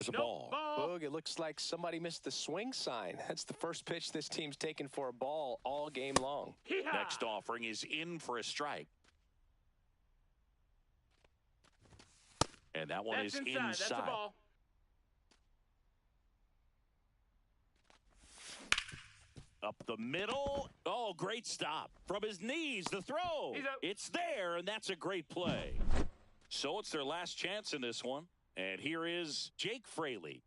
the ball. Boog, it looks like somebody missed the swing sign. That's the first pitch this team's taken for a ball all game long. Next offering is in for a strike. And that one is inside. That's a ball. Up the middle. Oh, great stop. From his knees, the throw. It's there, and that's a great play. So it's their last chance in this one. And here is Jake Fraley.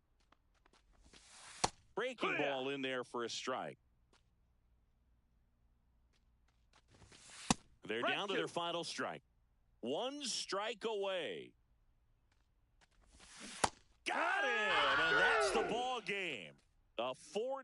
Breaking ball in there for a strike. They're down to their final strike. One strike away. Got it! And that's the ball game. A 4-0.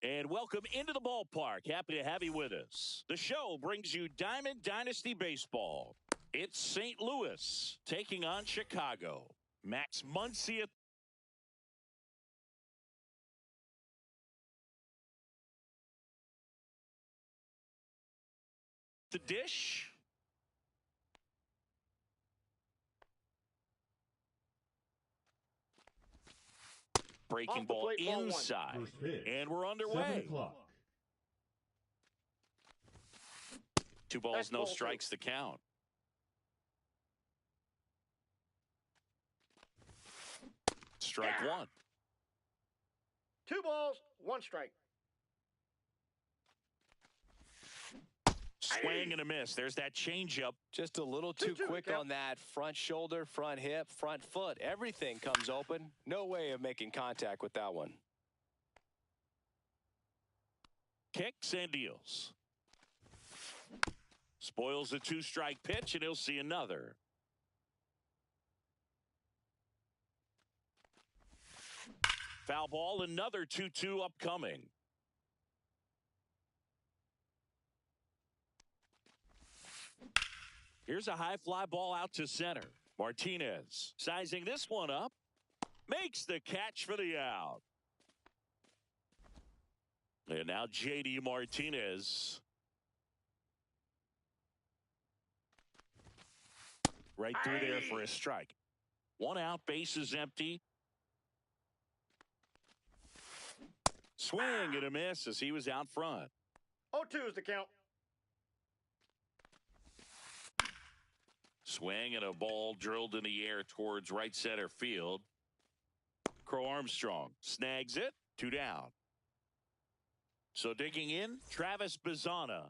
And welcome into the ballpark. Happy to have you with us. The show brings you Diamond Dynasty Baseball. It's St. Louis taking on Chicago. Max Muncy at the dish. Breaking ball inside. And we're underway. 2 balls, no strikes to count. Strike one. 2 balls, 1 strike. Swing and a miss. There's that changeup. Just a little too quick on that. Front shoulder, front hip, front foot. Everything comes open. No way of making contact with that one. Kicks and deals. Spoils a 2-strike pitch, and he'll see another. Foul ball, another 2-2 upcoming. Here's a high fly ball out to center. Martinez sizing this one up. Makes the catch for the out. And now J.D. Martinez. Right through there for a strike. 1 out, bases empty. Swing and a miss as he was out front. 0-2 is the count. Swing and a ball drilled in the air towards right center field. Crow Armstrong snags it. 2 down. So digging in, Travis Bazzana.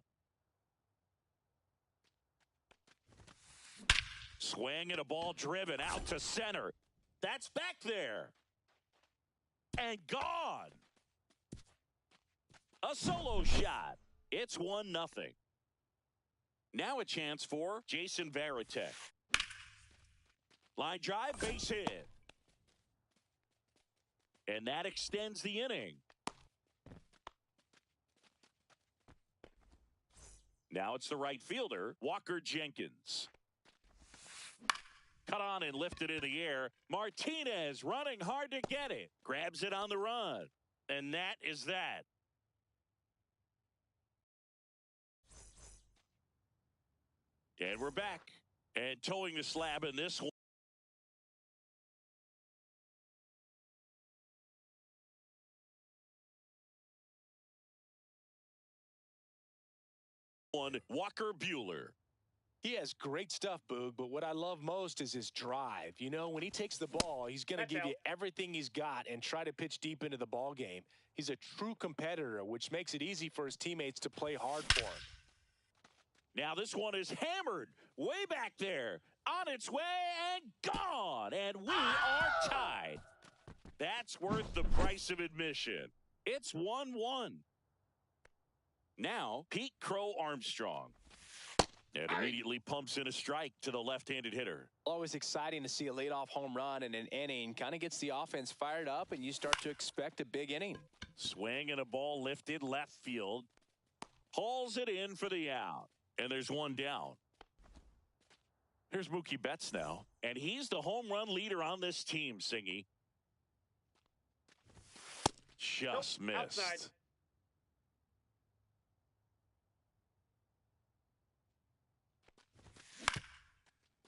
Swing and a ball driven out to center. That's back there. And gone. A solo shot. It's 1-0. Now a chance for Jason Varitek. Line drive, base hit. And that extends the inning. Now it's the right fielder, Walker Jenkins. Cut on and lifted in the air. Martinez running hard to get it. Grabs it on the run. And that is that. And we're back. And towing the slab in this one, Walker Buehler. He has great stuff, Boog, but what I love most is his drive. You know, when he takes the ball, he's going to give you everything he's got and try to pitch deep into the ball game. He's a true competitor, which makes it easy for his teammates to play hard for him. Now this one is hammered way back there. On its way and gone. And we are tied. That's worth the price of admission. It's 1-1. Now, Pete Crow Armstrong. And immediately pumps in a strike to the left-handed hitter. Always exciting to see a leadoff home run in an inning. Kind of gets the offense fired up, and you start to expect a big inning. Swing and a ball lifted left field. Hauls it in for the out. And there's 1 down. Here's Mookie Betts now. And he's the home run leader on this team, Singy. Just missed. Outside.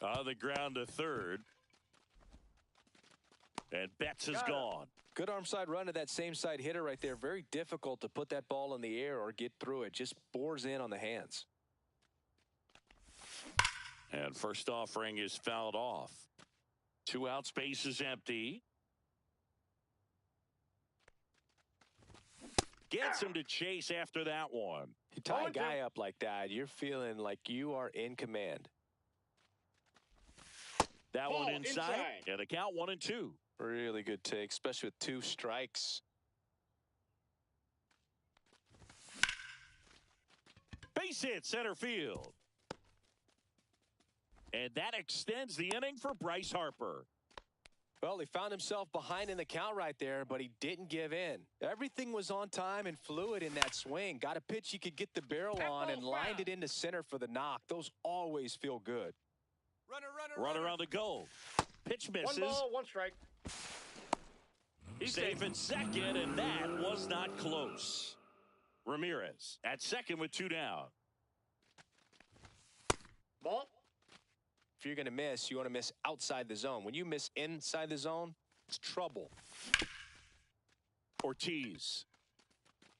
On the ground to third. And Betts is gone. Good arm side run to that same side hitter right there. Very difficult to put that ball in the air or get through it. Just bores in on the hands. And first offering is fouled off. 2 outs, base is empty. Gets him to chase after that one. You tie a guy up like that, you're feeling like you are in command. That one inside. And the count 1-2. Really good take, especially with 2 strikes. Base hit center field. And that extends the inning for Bryce Harper. Well, he found himself behind in the count right there, but he didn't give in. Everything was on time and fluid in that swing. Got a pitch he could get the barrel on and lined it into center for the knock. Those always feel good. Runner on the goal. Pitch misses. 1 ball, 1 strike. He's safe in second, and that was not close. Ramirez at second with 2 down. Ball. If you're going to miss, you want to miss outside the zone. When you miss inside the zone, it's trouble. Ortiz.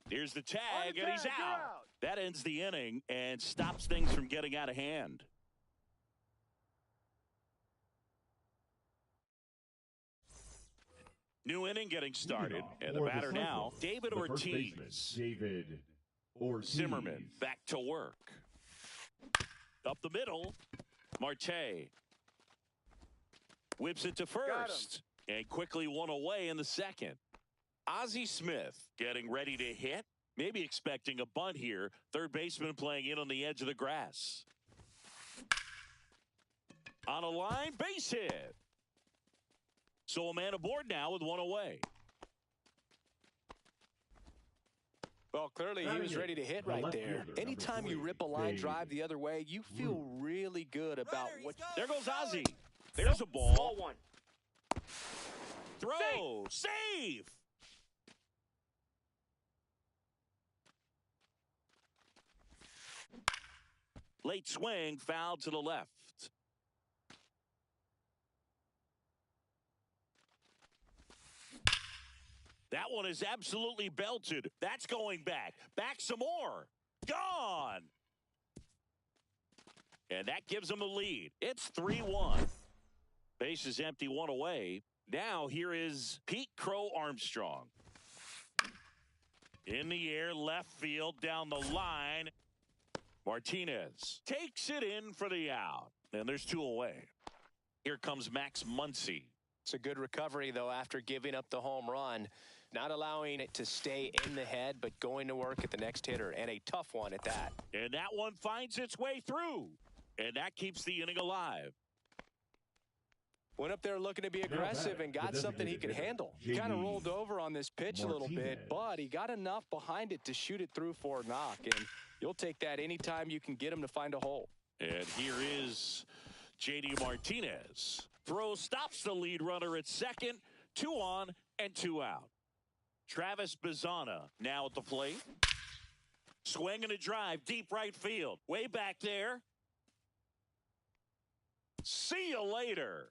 Here's the tag, and he's out. That ends the inning and stops things from getting out of hand. New inning getting started. And the batter now, David Ortiz. David Ortiz. Zimmerman back to work. Up the middle, Marte. Whips it to first. And quickly one away in the second. Ozzie Smith getting ready to hit. Maybe expecting a bunt here. Third baseman playing in on the edge of the grass. On a line, base hit. So a man aboard now with one away. Well, clearly he was ready to hit right there. Anytime you rip a line drive the other way, you feel really good about what... There goes Ozzie. There's a ball. Ball one. Throw. Save. Late swing, foul to the left. That one is absolutely belted. That's going back. Back some more. Gone. And that gives them a lead. It's 3-1. Base is empty, one away. Now here is Pete Crow Armstrong. In the air, left field, down the line. Martinez takes it in for the out. And there's two away. Here comes Max Muncy. It's a good recovery, though, after giving up the home run. Not allowing it to stay in the head, but going to work at the next hitter. And a tough one at that. And that one finds its way through. And that keeps the inning alive. Went up there looking to be aggressive and got something he could handle. He kind of rolled over on this pitch a little bit, but he got enough behind it to shoot it through for a knock. And you'll take that anytime you can get him to find a hole. And here is J.D. Martinez. Throw stops the lead runner at second. 2 on and 2 out. Travis Bazzana now at the plate. Swing and a drive, deep right field. Way back there. See you later.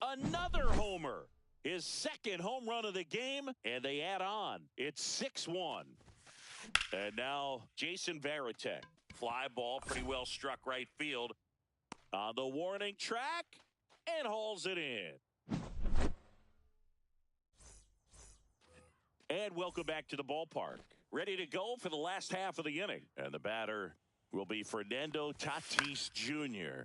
Another homer. His second home run of the game, and they add on. It's 6-1. And now Jason Varitek. Fly ball, pretty well struck right field. On the warning track, and hauls it in. And welcome back to the ballpark. Ready to go for the last half of the inning. And the batter will be Fernando Tatis Jr.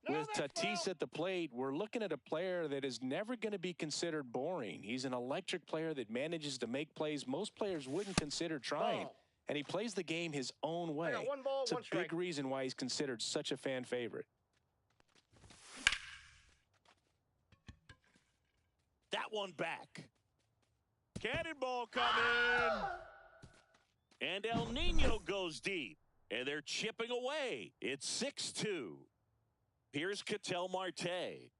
With Tatis at the plate, we're looking at a player that is never going to be considered boring. He's an electric player that manages to make plays most players wouldn't consider trying. And he plays the game his own way. One ball, it's one a strike. big reason why he's considered such a fan favorite. That one back. Cannonball coming. And El Nino goes deep. And they're chipping away. It's 6-2. Here's Ketel Marte.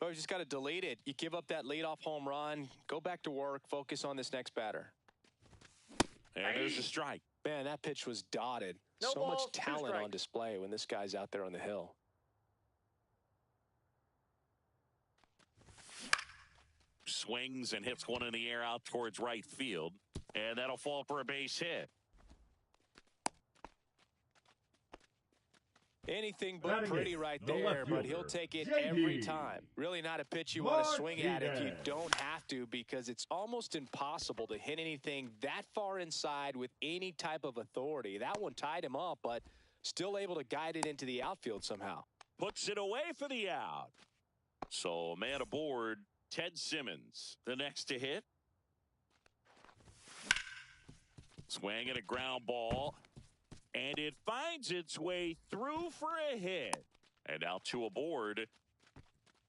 Oh, you just got to delete it. You give up that leadoff home run. Go back to work. Focus on this next batter. And there's a strike. Man, that pitch was dotted. No so balls, much talent on display when this guy's out there on the hill. Swings and hits one in the air out towards right field. And that'll fall for a base hit. Anything but pretty right there, but he'll take it every time. Really not a pitch you want to swing at if you don't have to, because it's almost impossible to hit anything that far inside with any type of authority. That one tied him up, but still able to guide it into the outfield somehow. Puts it away for the out. So, man aboard, Ted Simmons, the next to hit. Swing and a ground ball. And it finds its way through for a hit. And now 2 aboard.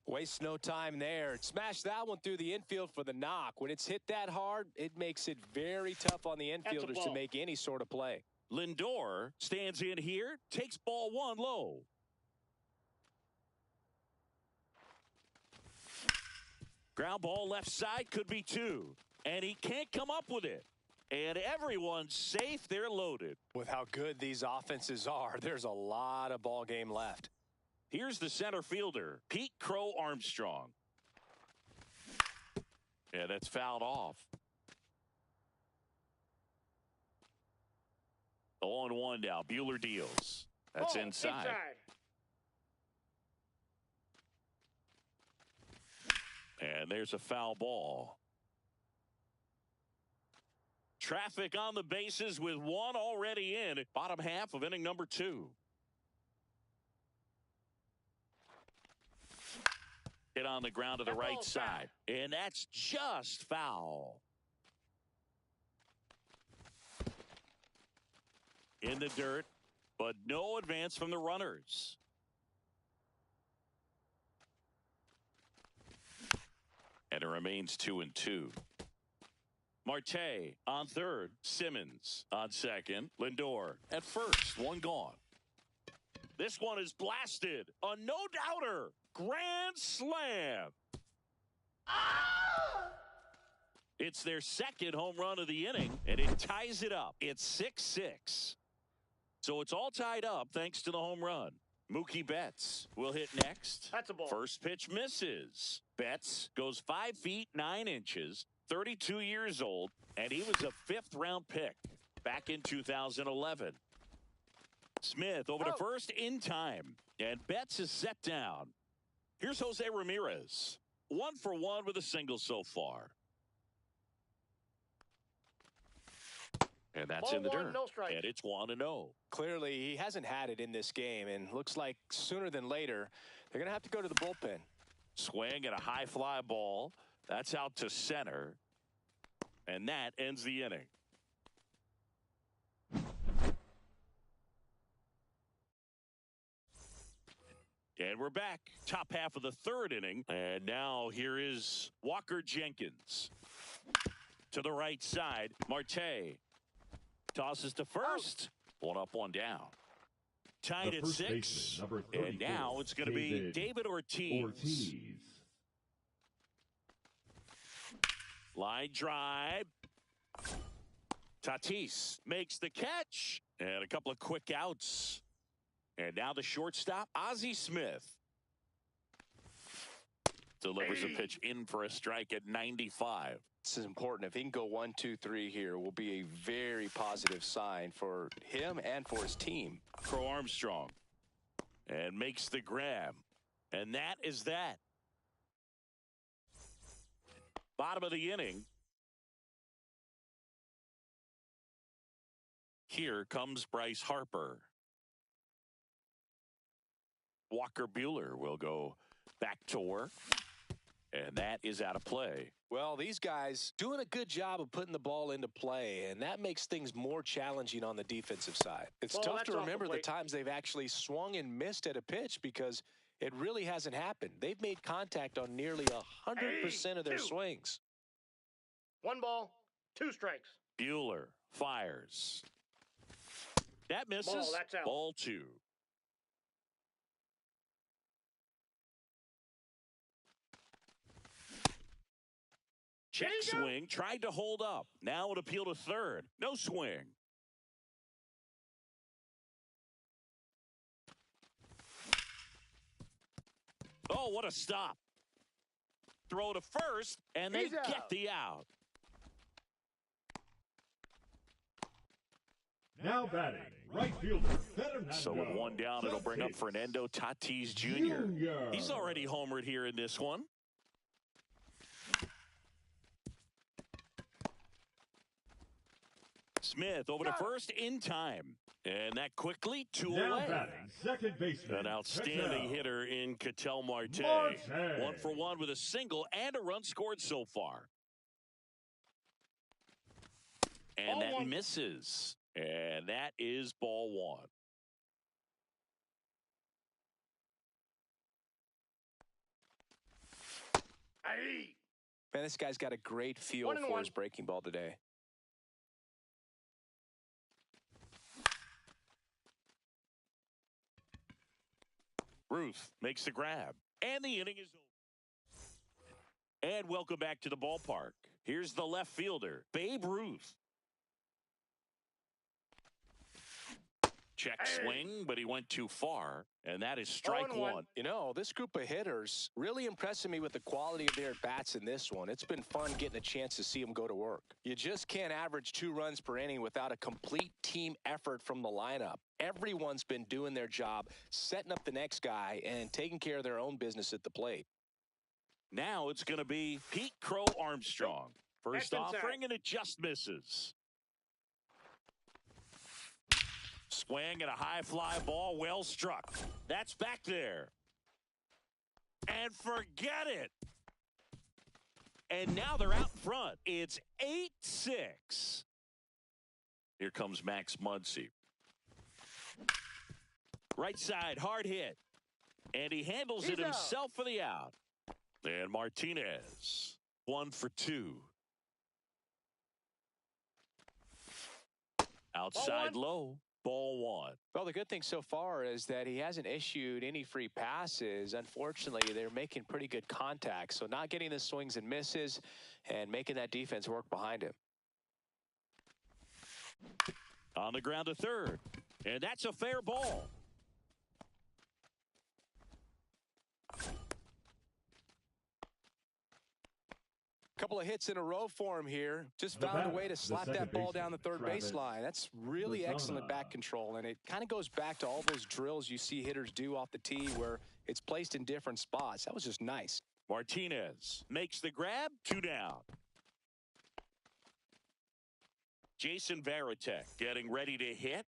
Waste no time there. Smash that one through the infield for the knock. When it's hit that hard, it makes it very tough on the infielders to make any sort of play. Lindor stands in here, takes ball 1 low. Ground ball left side, could be 2. And he can't come up with it. And everyone's safe. They're loaded. With how good these offenses are, there's a lot of ball game left. Here's the center fielder, Pete Crow Armstrong. Yeah, that's fouled off. 0-1 now. Buehler deals. That's Ball, inside. And there's a foul ball. Traffic on the bases with one already in. Bottom half of inning number 2. Hit on the ground to the right side. And that's just foul. In the dirt, but no advance from the runners. And it remains 2-2. Marte on third. Simmons on second. Lindor at first. One gone. This one is blasted. A no-doubter. Grand slam. It's their second home run of the inning, and it ties it up. It's 6-6. So it's all tied up thanks to the home run. Mookie Betts will hit next. That's a ball. First pitch misses. Betts goes 5 feet 9 inches, 32 years old, and he was a 5th-round pick back in 2011. Smith over to first in time, and Betts is set down. Here's Jose Ramirez. 1 for 1 with a single so far. And that's Ball in the one, dirt. no strikes. And it's 1-0. Clearly, he hasn't had it in this game, and looks like sooner than later, they're going to have to go to the bullpen. Swing at a high fly ball. That's out to center. And that ends the inning. And we're back. Top half of the 3rd inning. And now here is Walker Jenkins. To the right side, Marte. Tosses to first. 1 up, 1 down. Tied at 6. And now it's going to be David Ortiz. Line drive. Tatis makes the catch. And a couple of quick outs. And now the shortstop, Ozzie Smith. Delivers a pitch in for a strike at 95. This is important. If he can go 1, 2, 3 here, will be a very positive sign for him and for his team. Crow Armstrong. And makes the grab. And that is that. Bottom of the inning. Here comes Bryce Harper. Walker Buehler will go back to work. And that is out of play. Well, these guys doing a good job of putting the ball into play, and that makes things more challenging on the defensive side. It's tough to remember the times they've actually swung and missed at a pitch because it really hasn't happened. They've made contact on nearly 100% of their swings. 1 ball, 2 strikes. Buehler fires. That misses. Ball, that's out. Ball 2. Check swing, tried to hold up. Now an appeal to third. No swing. Oh, what a stop. Throw to first, and they get the out. Now batting, right fielder, Fernando. So with 1 down, it'll bring up Fernando Tatis Jr. He's already homered here in this one. Smith over to first in time. And that quickly 2 away. Batting, second baseman. An outstanding hitter in Ketel Marte. 1 for 1 with a single and a run scored so far. And that misses. And that is ball 1. Man, this guy's got a great feel for his breaking ball today. Ruth makes the grab. And the inning is over. And welcome back to the ballpark. Here's the left fielder, Babe Ruth. Check swing, but he went too far, and that is strike one. You know, this group of hitters really impressing me with the quality of their at-bats in this one. It's been fun getting a chance to see them go to work. You just can't average 2 runs per inning without a complete team effort from the lineup. Everyone's been doing their job, setting up the next guy, and taking care of their own business at the plate. Now it's going to be Pete Crow Armstrong. First offering, and it just misses. Swing and a high fly ball, well struck. That's back there. And forget it. And now they're out in front. It's 8-6. Here comes Max Muncy. Right side, hard hit. And he handles it himself for the out. And Martinez, 1 for 2. Outside low. Ball 1. Well, the good thing so far is that he hasn't issued any free passes. Unfortunately, they're making pretty good contact. So not getting the swings and misses and making that defense work behind him. On the ground to third. And that's a fair ball. Couple of hits in a row for him here. Just found a way to slap that ball down the third baseline. That's really excellent bat control, and it kind of goes back to all those drills you see hitters do off the tee where it's placed in different spots. That was just nice. Martinez makes the grab, 2 down. Jason Varitek getting ready to hit.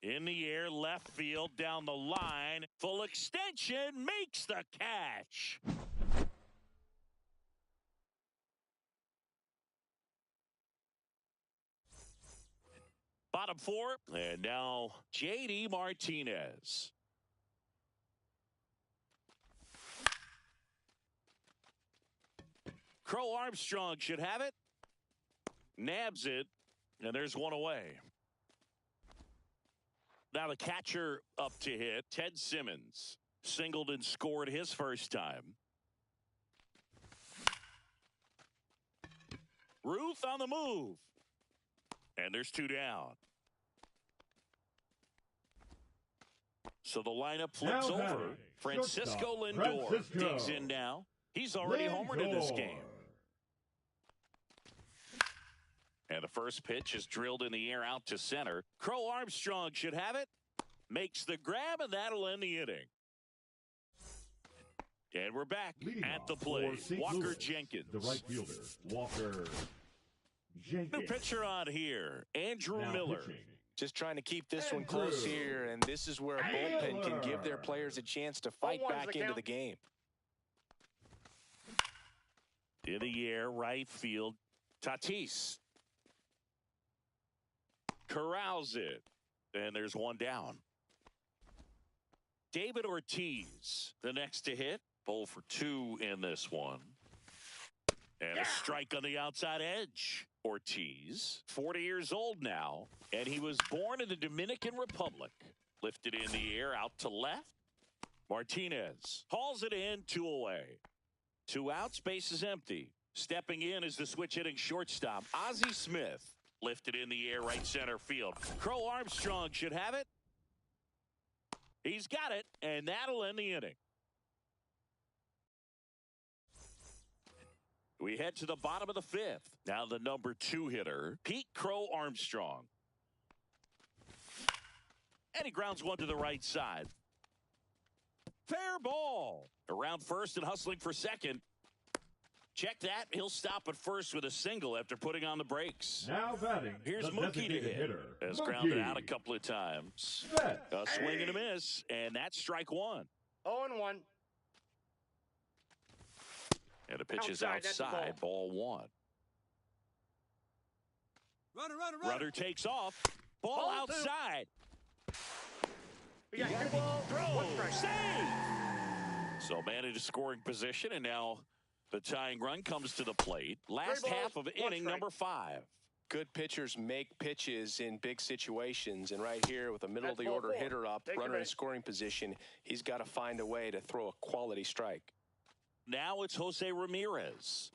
In the air, left field, down the line. Full extension, makes the catch. Bottom 4, and now J.D. Martinez. Crow Armstrong should have it. Nabs it, and there's 1 away. Now the catcher up to hit, Ted Simmons. Singled and scored his first time. Ruth on the move. And there's 2 down. So the lineup flips over. Francisco Lindor digs in now. He's already homered in this game. And the first pitch is drilled in the air out to center. Crow Armstrong should have it. Makes the grab, and that'll end the inning. And we're back at the plate. Walker Jenkins. The right fielder, Walker Jenkins. New pitcher on here, Andrew Miller. Pitching. Just trying to keep this one close here, and this is where a bullpen can give their players a chance to fight back into the game. In the air, right field, Tatis. Corrals it. And there's 1 down. David Ortiz, the next to hit. 0 for 2 in this one. And a strike on the outside edge. Ortiz, 40 years old now, and he was born in the Dominican Republic. Lifted in the air out to left. Martinez hauls it in, 2 away. 2 outs, base is empty. Stepping in is the switch hitting shortstop, Ozzie Smith. Lifted in the air, right center field. Crow Armstrong should have it. He's got it, and that'll end the inning. We head to the bottom of the 5th. Now the number 2 hitter, Pete Crow Armstrong. And he grounds 1 to the right side. Fair ball. Around first and hustling for second. Check that. He'll stop at first with a single after putting on the brakes. Now batting. Here's Mookie to hit. Has grounded out a couple of times. A swing and a miss, and that's strike 1. 0-1. And the pitch is outside, ball 1. Runner takes off. Ball outside. We got 2 balls, 1 strike. Save! So man into scoring position, and now the tying run comes to the plate. Last half of inning number 5. Good pitchers make pitches in big situations, and right here with a middle of the order hitter up, runner in scoring position, he's got to find a way to throw a quality strike. Now it's Jose Ramirez.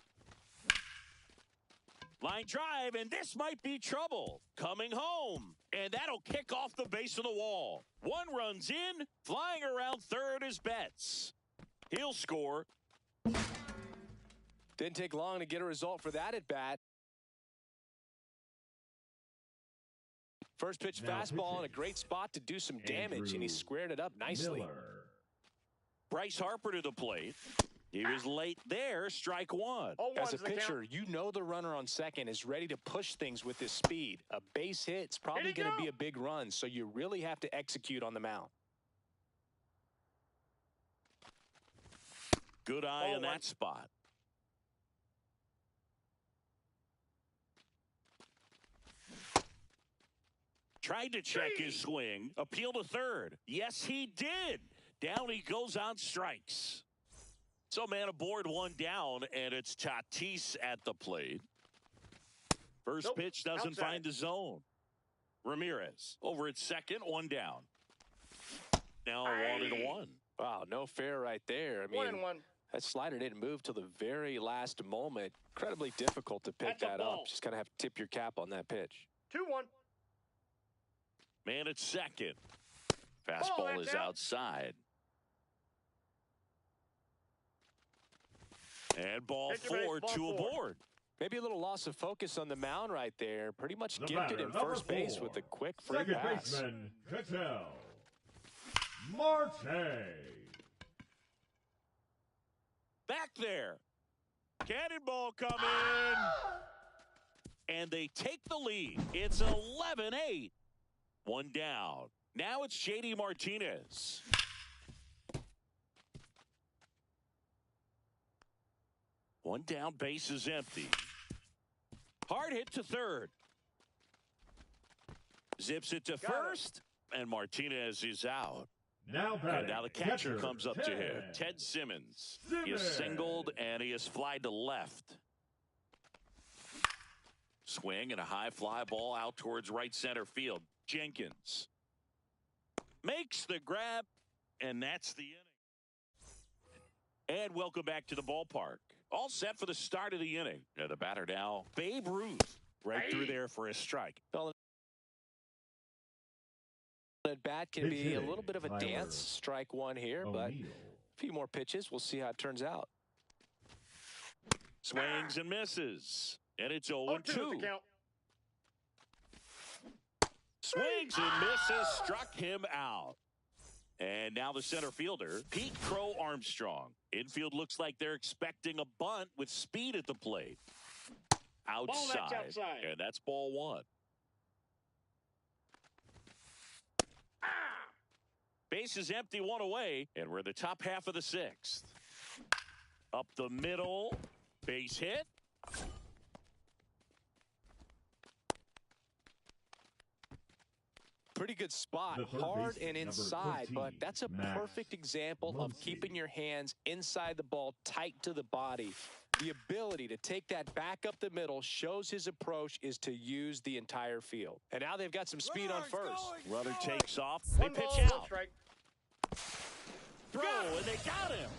Line drive, and this might be trouble. Coming home, and that'll kick off the base of the wall. One runs in, flying around third is Betts. He'll score. Didn't take long to get a result for that at bat. First pitch Now fastball in a pitching. great spot to do some damage, and he squared it up nicely. Miller. Bryce Harper to the plate. He was late there, strike one. As a pitcher, you know the runner on second is ready to push things with his speed. A base hit's probably going to be a big run, so you really have to execute on the mound. Good eye in that spot. Tried to check his swing. Appeal to third. Yes, he did. Down he goes on strikes. So man aboard, one down, and it's Tatis at the plate. First pitch doesn't find the zone. Ramirez over at second, one down. Now 1-1. Wow, no fair right there. I mean, 1-1. that slider didn't move till the very last moment. Incredibly difficult to pick that up. Just kind of have to tip your cap on that pitch. 2-1. Man at second. Fastball is outside. And ball four, two aboard. Maybe a little loss of focus on the mound right there. Pretty much The gifted batter, in first number base 4, with a quick free second pass. baseman, Ketel Marte. Back there. Cannonball coming. And they take the lead. It's 11-8. One down. Now it's J.D. Martinez. One down, base is empty. Hard hit to third. Zips it to first, and Martinez is out. Now And batting, now the catcher comes up to him. Ted Simmons. He is singled, and he is flied to left. Swing and a high fly ball out towards right center field. Jenkins makes the grab, and that's the inning. And welcome back to the ballpark. All set for the start of the inning. And the batter now, Babe Ruth, right through there for a strike. Well, that bat can be a little bit of a dance. Strike one here, but a few more pitches. We'll see how it turns out. Swings and misses. And it's 0-2. Swings and misses, struck him out. And now the center fielder, Pete Crow Armstrong. Infield looks like they're expecting a bunt with speed at the plate. Outside. And that's ball one. Base is empty, one away, and we're in the top half of the sixth. Up the middle, base hit. Pretty good spot, hard and inside, but that's a perfect example of keeping your hands inside the ball, tight to the body. The ability to take that back up the middle shows his approach is to use the entire field. And now they've got some speed on first. Runner takes off. They pitch out. Throw, and they got him.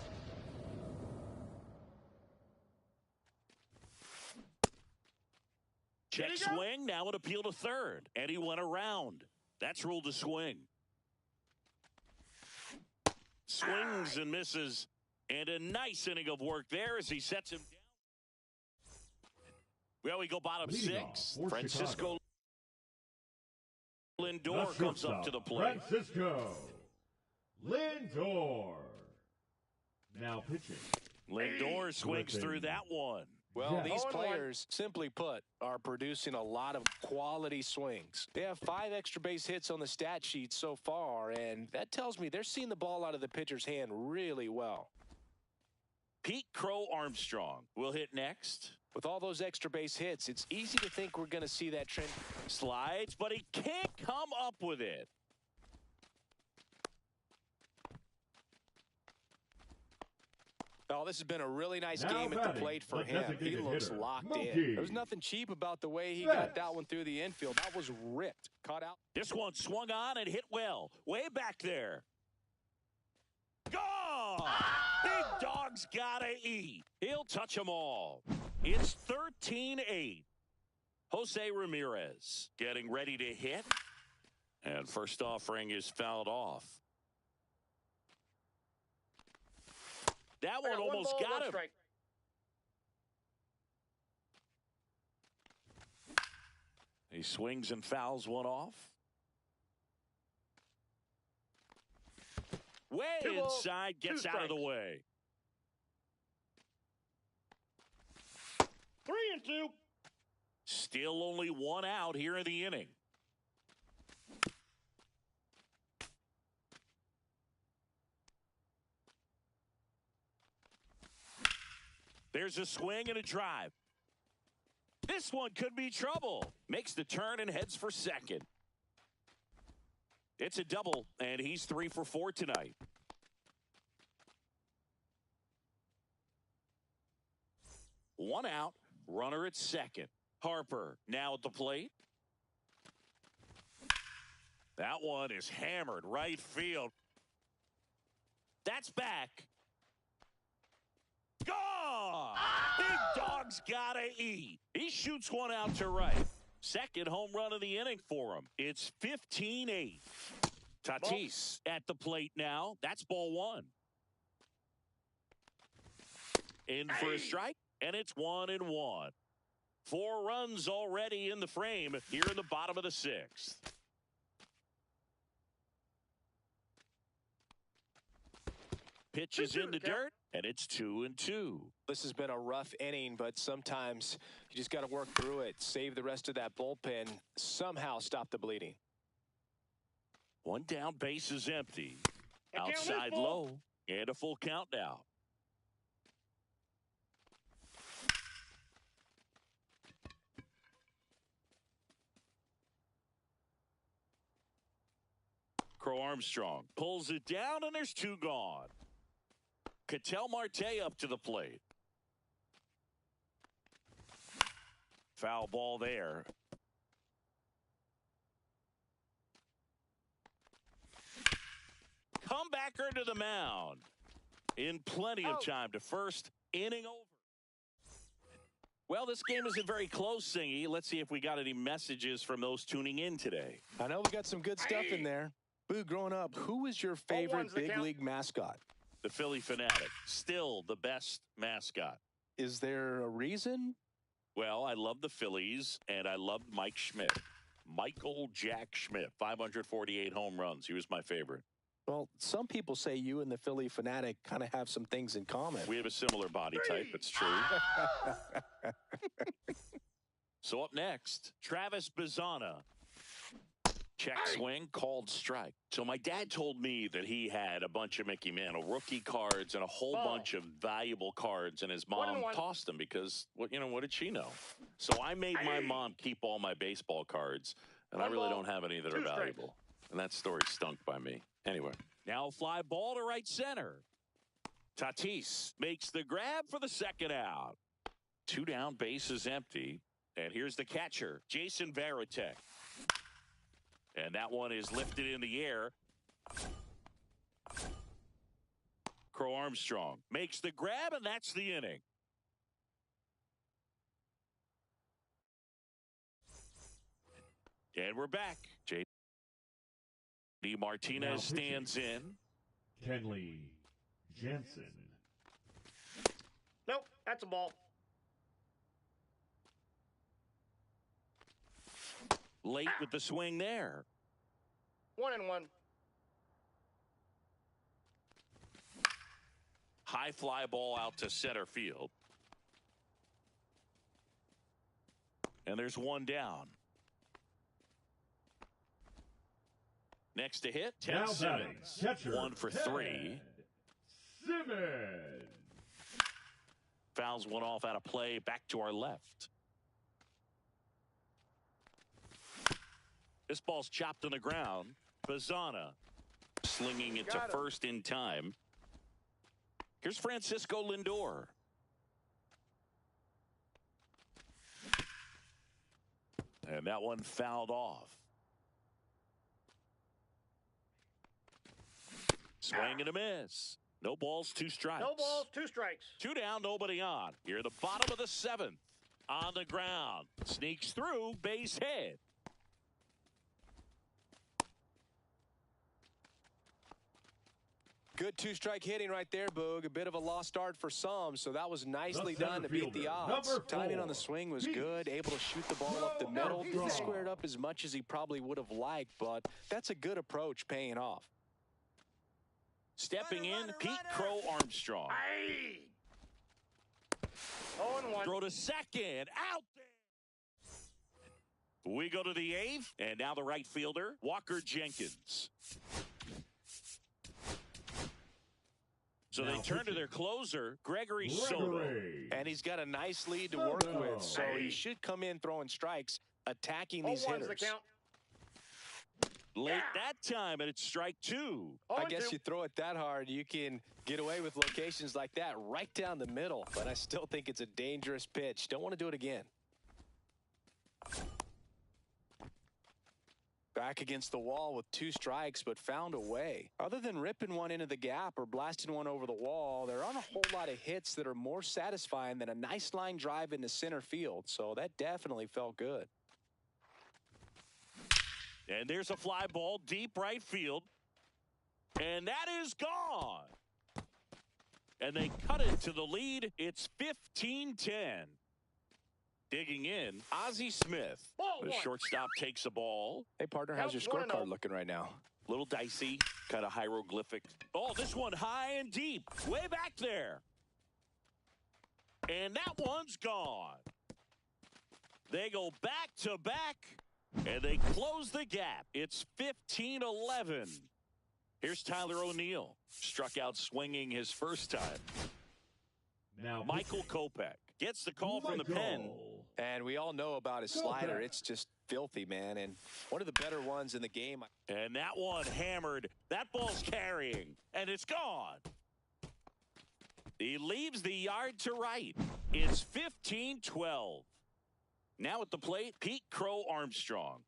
Check swing, now an appeal to third. And he went around. That's ruled a swing. Swings and misses. And a nice inning of work there as he sets him down. Well, we go bottom six. Francisco Lindor comes up to the plate. Francisco Lindor. Now pitching. Lindor swings through that one. Well, these players, simply put, are producing a lot of quality swings. They have 5 extra base hits on the stat sheet so far, and that tells me they're seeing the ball out of the pitcher's hand really well. Pete Crow Armstrong will hit next. With all those extra base hits, it's easy to think we're going to see that trend. Slides, but he can't come up with it. Oh, this has been a really nice game at the plate for him. He looks locked in. There's nothing cheap about the way he got that one through the infield. That was ripped. Caught out. This one swung on and hit well. Way back there. Gone! Big dog's gotta eat. He'll touch them all. It's 13-8. Jose Ramirez getting ready to hit. And first offering is fouled off. That one almost got him. Strike. He swings and fouls one off. Way inside, gets out of the way. 3-2. Still only one out here in the inning. There's a swing and a drive. This one could be trouble. Makes the turn and heads for second. It's a double, and he's 3 for 4 tonight. One out, runner at second. Harper now at the plate. That one is hammered right field. That's back. Gone! Big dog's gotta eat. He shoots one out to right. Second home run of the inning for him. It's 15-8. Tatis at the plate now. That's ball one. In for a strike, and it's 1-1. 4 runs already in the frame here in the bottom of the 6th. Pitch is in the dirt, and it's 2-2. This has been a rough inning, but sometimes you just got to work through it, save the rest of that bullpen, somehow stop the bleeding. One down, base is empty. Outside low, and a full count now. Crow Armstrong pulls it down, and there's 2 gone. Ketel Marte up to the plate. Foul ball there. Comebacker to the mound. In plenty of time to first. Inning over. Well, this game isn't very close, Singy. Let's see if we got any messages from those tuning in today. I know we got some good stuff in there. Boo, growing up, who was your favorite big league mascot? The Philly Fanatic. Still the best mascot. Is there a reason? Well, I love the Phillies, and I loved Mike Schmidt. Michael Jack Schmidt, 548 home runs. He was my favorite. Well, some people say you and the Philly Fanatic kind of have some things in common. We have a similar body type. It's true. So up next, Travis Bazzana. Check swing, called strike. So my dad told me that he had a bunch of Mickey Mantle rookie cards and a whole bunch of valuable cards, and his mom tossed them because, what did she know? So I made my mom keep all my baseball cards, and I really don't have any that are valuable. And that story stunk by me. Anyway, now fly ball to right center. Tatis makes the grab for the second out. 2 down, base is empty. And here's the catcher, Jason Varitek. And that one is lifted in the air. Crow Armstrong makes the grab, and that's the inning. And we're back. J.D. Martinez stands in. Kenley Jansen. Nope, that's a ball. Late with the swing there. 1-1. High fly ball out to center field. And there's 1 down. Next to hit, Ted Simmons. 1 for 3. Simmons. Fouls one off out of play. Back to our left. This ball's chopped on the ground. Bazzana slinging it to first in time. Here's Francisco Lindor. And that one fouled off. Swing and a miss. No balls, 2 strikes. No balls, 2 strikes. 2 down, nobody on. Here at the bottom of the 7th. On the ground. Sneaks through, base hit. Good two-strike hitting right there, Boog. A bit of a lost start for some, so that was nicely done to beat the odds. Timing on the swing was good, able to shoot the ball up the middle. Didn't square it up as much as he probably would have liked, but that's a good approach paying off. Stepping in, Pete Crow Armstrong. 0-1. Throw to second. Out there. We go to the eighth, and now the right fielder, Walker Jenkins. So they turn to their closer, Gregory Soto. And he's got a nice lead to work with, so he should come in throwing strikes, attacking these 0-1's the hitters. count. Late that time, and it's strike two. I guess you throw it that hard, you can get away with locations like that right down the middle, but I still think it's a dangerous pitch. Don't want to do it again. Back against the wall with two strikes, but found a way. Other than ripping one into the gap or blasting one over the wall, there aren't a whole lot of hits that are more satisfying than a nice line drive into center field, so that definitely felt good. And there's a fly ball deep right field. And that is gone. And they cut it to the lead. It's 15-10. Digging in, Ozzie Smith. The shortstop takes the ball. Hey, partner, how's your scorecard looking right now? Little dicey, kind of hieroglyphic. Oh, this one high and deep, way back there. And that one's gone. They go back to back, and they close the gap. It's 15-11. Here's Tyler O'Neill. Struck out swinging his first time. Now Michael Kopech gets the call from the pen. And we all know about his slider. It's just filthy, man, and one of the better ones in the game. And that one hammered. That ball's carrying, and it's gone. He leaves the yard to right. It's 15-12. Now at the plate, Pete Crow Armstrong.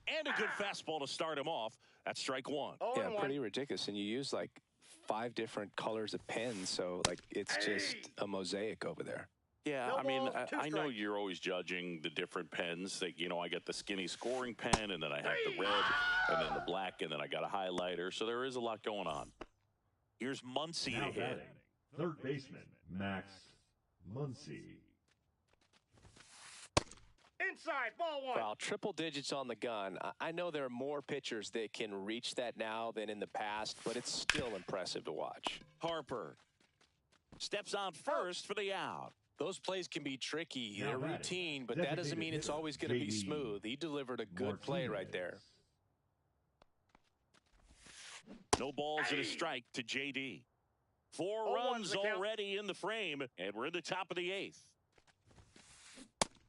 And a good fastball to start him off. That's strike one. Yeah, pretty ridiculous. And you use like 5 different colors of pens, so like it's just a mosaic over there. Yeah, I mean, I know you're always judging the different pens. That, you know, I got the skinny scoring pen, and then I have the red, and then the black, and then I got a highlighter. So there is a lot going on. Here's Muncy to hit. Third baseman, Max Muncy. Inside, ball one. Well, triple digits on the gun. I know there are more pitchers that can reach that now than in the past, but it's still impressive to watch. Harper steps on first for the out. Those plays can be tricky. They're routine, but that doesn't mean it's always going to be smooth. He delivered a good play right there. No balls and a strike to JD. 4 runs already in the frame, and we're in the top of the 8th.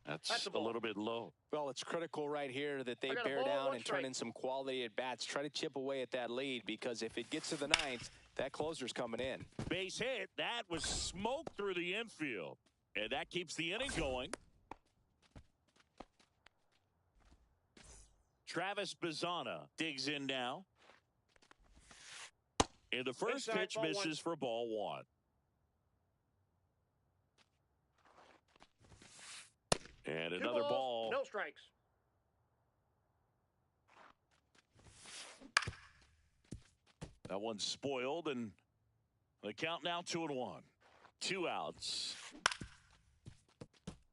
That's a little bit low. Well, it's critical right here that they bear down and turn in some quality at bats. Try to chip away at that lead, because if it gets to the 9th, that closer's coming in. Base hit. That was smoked through the infield. And that keeps the inning going. Travis Bazzana digs in now. And the first pitch misses for ball one. And another ball. No strikes. That one's spoiled, and the count now 2-1. 2 outs.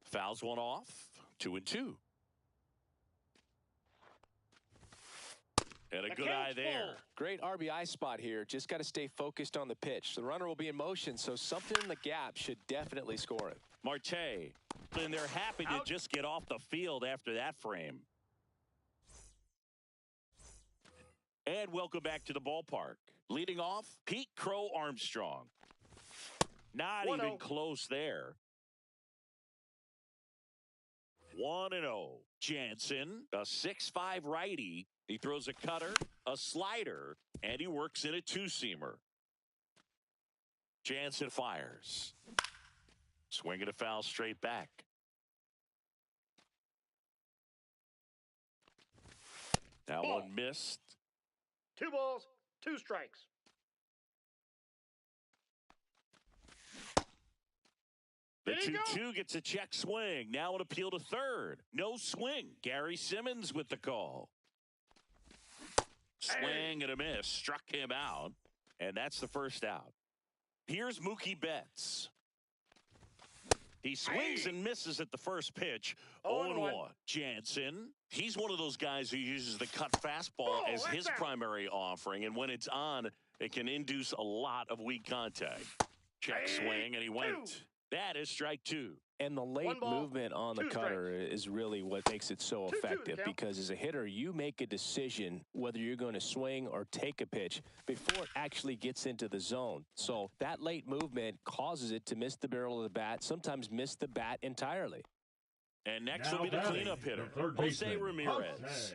Fouls one off. 2-2. And a good eye there. Great RBI spot here. Just got to stay focused on the pitch. The runner will be in motion, so something in the gap should definitely score it. Marte. And they're happy to just get off the field after that frame. And welcome back to the ballpark. Leading off, Pete Crow Armstrong. Not even close there. 1-0. Jansen, a 6'5" righty. He throws a cutter, a slider, and he works in a 2-seamer. Jansen fires. Swinging a foul straight back. That one missed. 2 balls, 2 strikes. The 2-2 gets a check swing. Now an appeal to third. No swing. Gary Simmons with the call. Swing and a miss. Struck him out. And that's the first out. Here's Mookie Betts. He swings and misses at the first pitch. 0-1. Jansen. He's one of those guys who uses the cut fastball as his primary offering. And when it's on, it can induce a lot of weak contact. Check swing, and he went. That is strike two. And the late movement on the cutter is really what makes it so effective, because as a hitter, you make a decision whether you're going to swing or take a pitch before it actually gets into the zone. So that late movement causes it to miss the barrel of the bat, sometimes miss the bat entirely. And next will be the cleanup hitter, Jose Ramirez.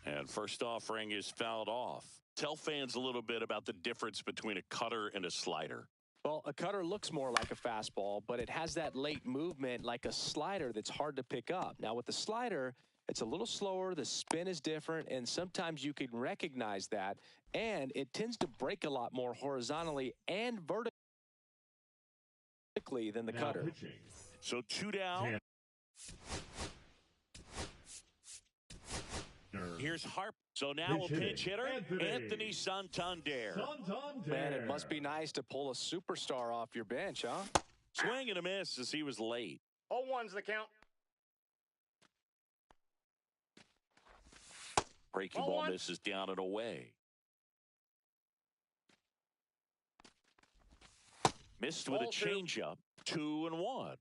And first offering is fouled off. Tell fans a little bit about the difference between a cutter and a slider. Well, a cutter looks more like a fastball, but it has that late movement like a slider that's hard to pick up. Now, with the slider, it's a little slower, the spin is different, and sometimes you can recognize that, and it tends to break a lot more horizontally and vertically than the cutter. Pitching. So 2 down. Here's Harp. So now a pinch hitter, Anthony Santander. Man, it must be nice to pull a superstar off your bench, huh? Swing and a miss as he was late. 0-1's the count. Breaking ball misses down and away. Missed with a changeup. 2-1.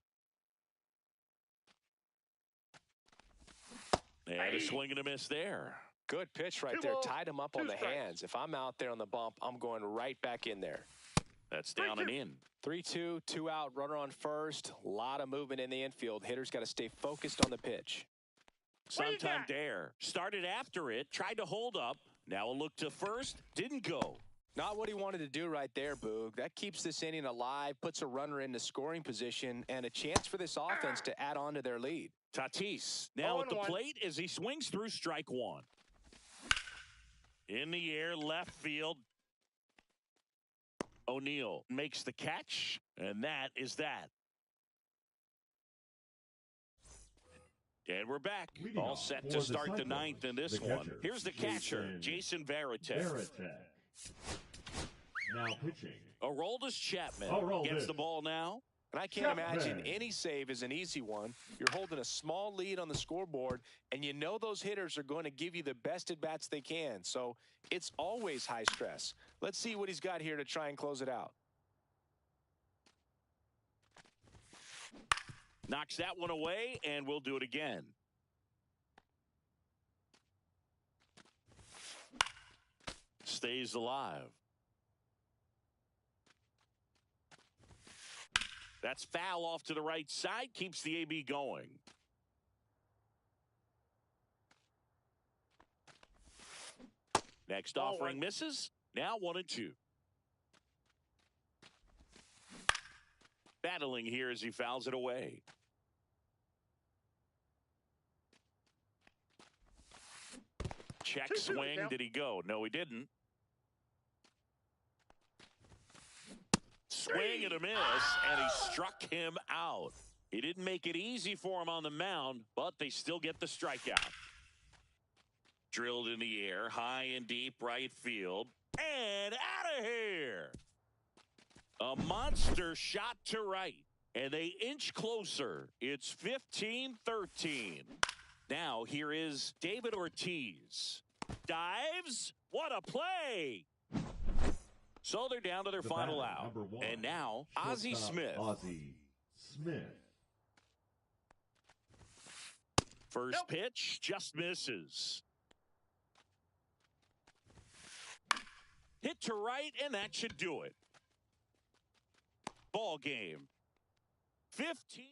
And a swing and a miss there. Good pitch right there. Tied him up on the hands. If I'm out there on the bump, I'm going right back in there. That's down and in. 3-2, 2 out, runner on first. A lot of movement in the infield. Hitters got to stay focused on the pitch. Santander started after it, tried to hold up. Now a look to first, didn't go. Not what he wanted to do right there, Boog. That keeps this inning alive, puts a runner into scoring position, and a chance for this offense to add on to their lead. Tatis now at the plate as he swings through strike one. In the air, left field. O'Neill makes the catch, and that is that. And we're back. All set to start the ninth in this one. Here's the catcher, Jason Varitek. Now pitching. Aroldis Chapman gets the ball now. And I can't imagine any save is an easy one. You're holding a small lead on the scoreboard, and you know those hitters are going to give you the best at-bats they can. So it's always high stress. Let's see what he's got here to try and close it out. Knocks that one away, and we'll do it again. Stays alive. That's foul off to the right side. Keeps the AB going. Next offering misses. Now 1-2. Battling here as he fouls it away. Check swing. Did he go? No, he didn't. Swing and a miss, and he struck him out. He didn't make it easy for him on the mound, but they still get the strikeout. Drilled in the air, high and deep right field, and out of here. A monster shot to right, and they inch closer. It's 15-13. Now here is David Ortiz. Dives. What a play. So they're down to their final out. And now, Ozzie Smith. First pitch just misses. Hit to right, and that should do it. Ball game. 15.